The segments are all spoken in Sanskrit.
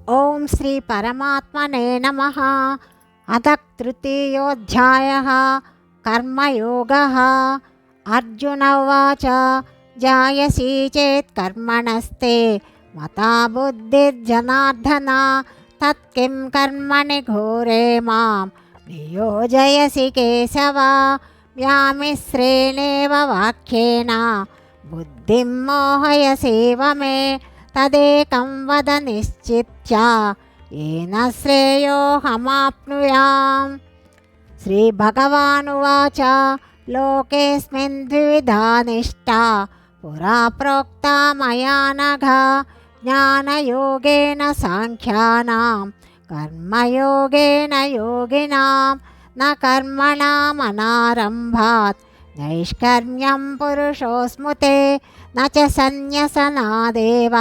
ఓం శ్రీ పరమాత్మనే నమః. అథ తృతీయోऽధ్యాయः కర్మయోగः. అర్జున ఉవాచ జాయసి చేత్ కర్మణస్తే మతా బుద్ధిర్జనార్దన తత్కిం కర్మణి ఘోరే మాం నియోజయసి కేశవ. వ్యామిశ్రేణేవ వాక్యేన బుద్ధిం మోహయసేవ మే తదేకం వద నిశ్చిత్య ఏన శ్రేయోహమాప్నుయాం. శ్రీ భగవానువాచ లోకేస్మిన్ ద్వివిధా నిష్టా పురా ప్రోక్తా మయా నఘ. జ్ఞానయోగేన సాంఖ్యానాం కర్మయోగేన యోగినాం. న కర్మణామనారంభాత్ నైష్కర్మ్యం పురుషోస్మృతే న చ సన్యసనాదేవ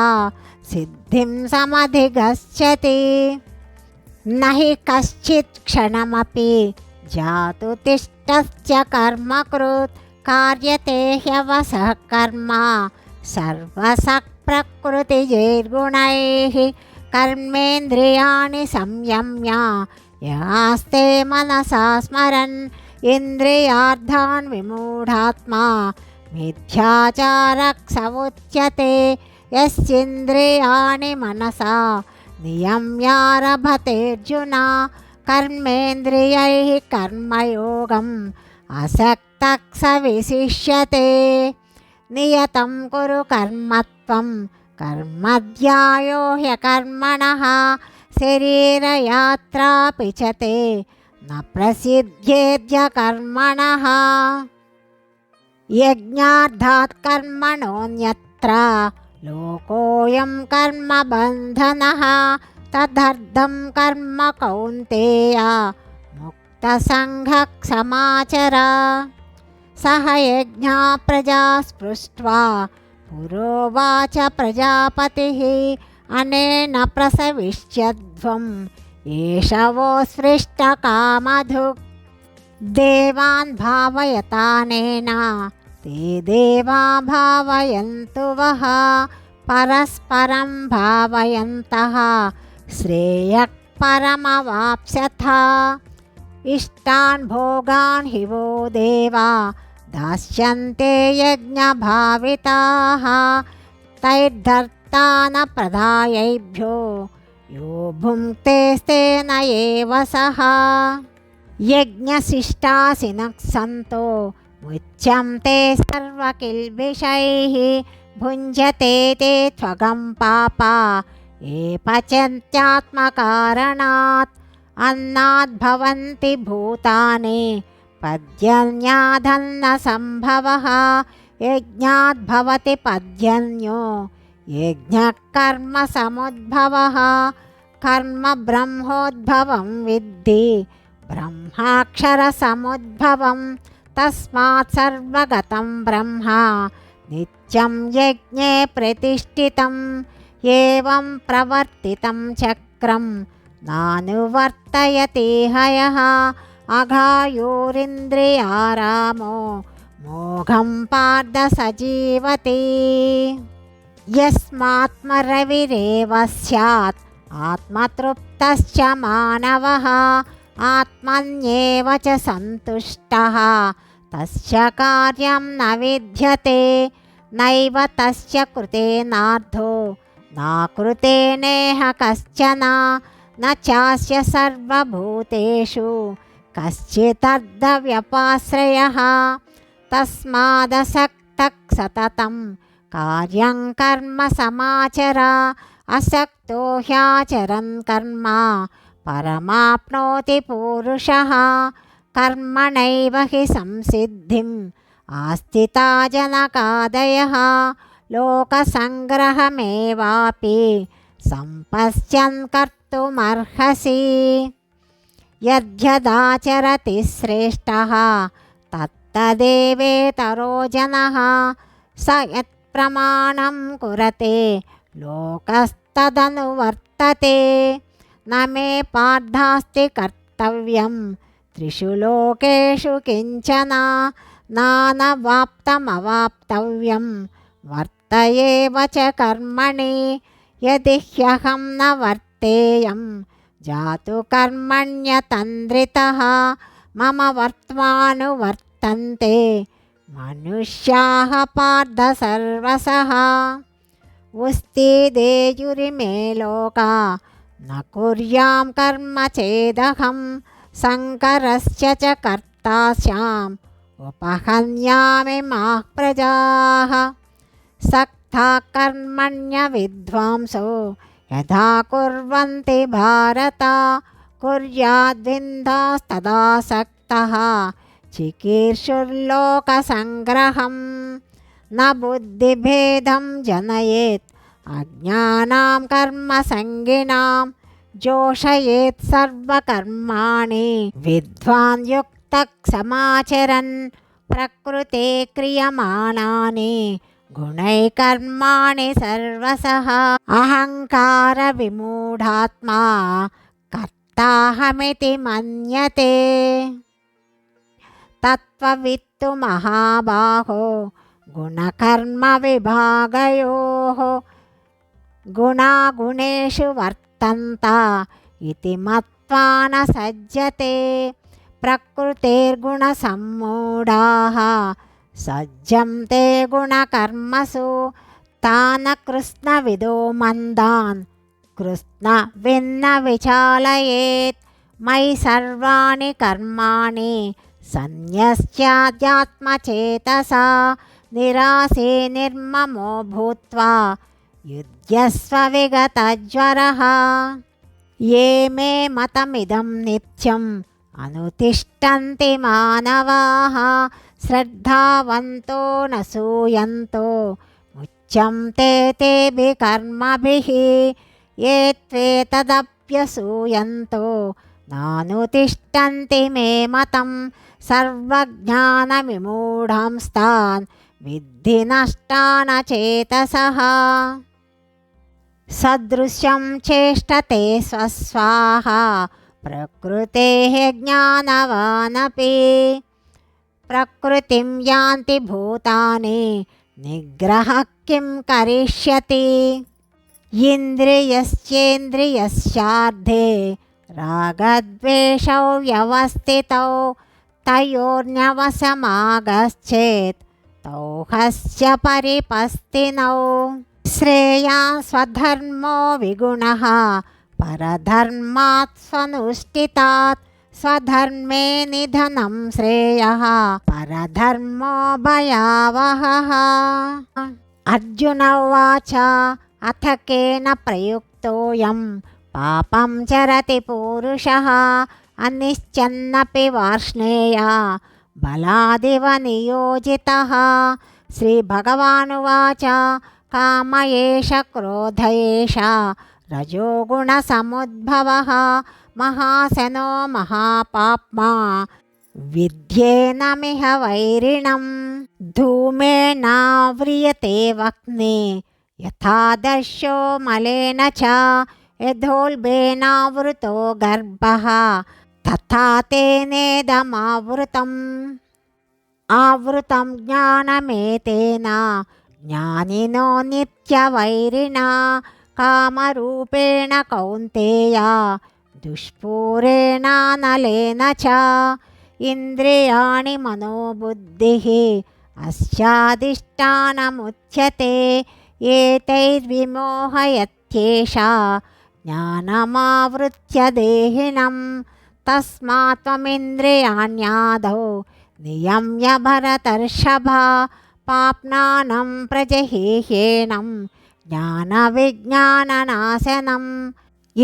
సిద్ధిం సమధిగచ్చతి. నహి కశ్చిత్ క్షణమపి జాతు తిష్టస్య కర్మకృత్ కార్యతే హ్యవసః కర్మ సర్వసః ప్రకృతిజైర్గుణైః. కర్మేంద్రియాణి సంయమ్య యాస్తే మనసా స్మరన్ ఇంద్రియార్థాన్ విమూఢాత్మా మిథ్యాచారః స ఉచ్యతే. యస్యింద్రియాణి మనసా నియమ్యారభతేర్జున కర్మేంద్రియైః కర్మయోగం అసక్తః స విశిష్యతే. నియతం కురు కర్మత్వం కర్మధ్యాయో హ్యకర్మణః శరీరయాత్రాపి చ తే న ప్రసిద్ధ్యేద్య కర్మణః. యజ్ఞార్థాత్ కర్మణోన్యత్ర లోకోయం కర్మ బంధనః తదర్థం కర్మ కౌంతేయ ముక్తసంఘః సమాచర. సహ యజ్ఞా ప్రజా స్పృష్ట్వా పురోవాచ ప్రజాపతిః అనేన ప్రసవిష్యధ్వం ఏషవో స్పృష్టకామధుక్. దేవాన్ భావయతానేన ते देवा भावयन्तु वः परस्परं भावयन्तः श्रेयः परमवाप्स्यथ. इष्टान् भोगान् हि वो देवा दास्यन्ते यज्ञभाविताः तैर्धर्ता न प्रदायैभ्यो यो भुङ्क्तेस्तेन एव सः. यज्ञशिष्टासिनः सन्तो मुच्यन्ते सर्वकिल्बिषैः भुञ्जते ते त्वगं पापा ये पचन्त्यात्मकारणात्. अन्नाद्भवन्ति भूतानि पद्यन्यादन्नसम्भवः यज्ञाद्भवति पद्यन्यो यज्ञः कर्म समुद्भवः. कर्म ब्रह्मोद्भवं विद्धि ब्रह्माक्षरसमुद्भवं तस्मात् सर्वगतं ब्रह्म नित्यं यज्ञे प्रतिष्ठितं. एवं प्रवर्तितं चक्रं नानुवर्तयति हयः अघायोरिन्द्रियारामो मोघं पार्थ स जीवति. यस्मात्मरविरेव स्यात् आत्मतृप्तश्च मानवः आत्मन्येव च सन्तुष्टः तस्य कार्यं न विद्यते. नैव तस्य कृतेनार्धो नाकृते नेह कश्चन न चास्य सर्वभूतेषु कश्चिदर्धव्यपाश्रयः. तस्मादसक्तः सततं कार्यं कर्म समाचर असक्तो ह्याचरन् कर्म परमाप्नोति पूरुषः. कर्मणैव हि संसिद्धिम् आस्थिता जनकादयः लोकसङ्ग्रहमेवापि सम्पश्यन् कर्तुमर्हसि. यद्यदाचरति श्रेष्ठः तत्तदेवेतरो जनः स यत्प्रमाणं कुरते लोकस्तदनुवर्तते. न मे पार्थास्ति कर्तव्यं त्रिषु लोकेषु किञ्चन नानवाप्तमवाप्तव्यं वर्त एव च कर्मणि. यदि ह्यहं न वर्त वर्तेयं जातु कर्मण्यतन्द्रितः मम वर्त्मानुवर्तन्ते मनुष्याः पार्थ सर्वशः उस्तिदेयुरिमे लोका न कुर्यां कर्म चेदहं शङ्करस्य च कर्ता स्याम् उपहन्यामि माः प्रजाः सक्ता कर्मण्य विद्वांसो यथा कुर्वन्ति भारत कुर्याद्विन्दास्तदा सक्तः चिकीर्षुर्लोकसङ्ग्रहम् न बुद्धिभेदं जनयेत् अज्ञानां कर्मसङ्गिनां जोषयेत् सर्वकर्माणि विद्वान् युक्तः समाचरन् प्रकृते क्रियमाणानि गुणैः कर्माणि सर्वशः अहङ्कारविमूढात्मा कर्ताहमिति मन्यते तत्त्ववित्तु महाबाहो गुणकर्मविभागयोः गुणागुणेषु वर्तन्त इति मत्वा न सज्जते प्रकृतेर्गुणसम्मूढाः सज्जन्ते गुणकर्मसु तान् कृष्णविदो मन्दान् कृष्णविन्न विचालयेत् मयि सर्वाणि कर्माणि सन्न्यस्याध्यात्मचेतसा निरासे निर्ममो भूत्वा युध्यस्व विगतज्वरः ये मे मतमिदं नित्यम् अनुतिष्ठन्ति मानवाः श्रद्धावन्तो न सूयन्तो मुच्यन्ते तेभिः कर्मभिः ये त्वेतदप्यसूयन्तो नानुतिष्ठन्ति मे मतं सर्वज्ञानविमूढंस्तान् विद्धि नष्टान् चेतसः सदृशं चेष्टते स्वस्वाहा प्रकृतेः ज्ञानवानपि प्रकृतिं यान्ति भूतानि निग्रहः किं करिष्यति इन्द्रियस्येन्द्रियस्यार्धे रागद्वेषौ व्यवस्थितौ तयोर्न्यवशमागच्छेत् तौ ह्यस्य परिपस्थिनौ श्रेयान् स्वधर्मो विगुणः परधर्मात् स्वनुष्ठितात् स्वधर्मे निधनं श्रेयः परधर्मो भयावहः अर्जुन उवाच अथ केन प्रयुक्तोऽयं पापं चरति पूरुषः अनिश्चन्नपि वार्ष्णेय बलादिव नियोजितः श्रीभगवानुवाच काम एष क्रोध एष रजोगुणसमुद्भवः महाशनो महापाप्मा विद्येनमिह वैरिणं धूमेनाव्रियते वह्निः यथा दर्शो मलेन च यथोल्बेनावृतो गर्भः तथा तेनेदमावृतम् आवृतं ज्ञानमेतेन ज्ञानिनो नित्यवैरिणा कामरूपेण कौन्तेय दुष्पूरेणानलेन च इन्द्रियाणि मनोबुद्धिः अस्याधिष्ठानमुच्यते एतैर्विमोहयत्येषा ज्ञानमावृत्य देहिनं तस्मात् त्वमिन्द्रियाण्यादौ नियम्य भरतर्षभ पाप्नानं प्रजहिह्येनं ज्ञानविज्ञाननाशनम्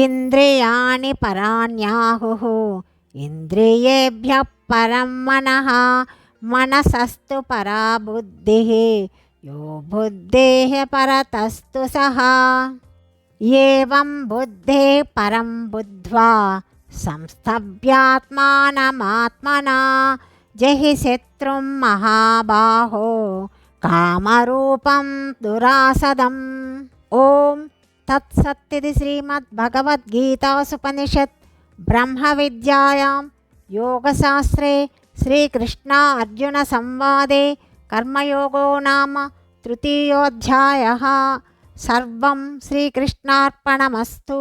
इन्द्रियाणि पराण्याहुः इन्द्रियेभ्यः परं मनः मनसस्तु परा बुद्धिः यो बुद्धेः परतस्तु सः एवं बुद्धेः परं बुद्ध्वा संस्थभ्यात्मानमात्मना जहि शत्रुं महाबाहो कामरूपं दुरासदम् ओम तत्सत्तिति श्रीमद्भगवद्गीतासुपनिषत् ब्रह्मविद्यायां योगशास्त्रे श्रीकृष्णार्जुनसंवादे कर्मयोगो नाम तृतीयोऽध्यायः। सर्वं श्रीकृष्णार्पणमस्तु।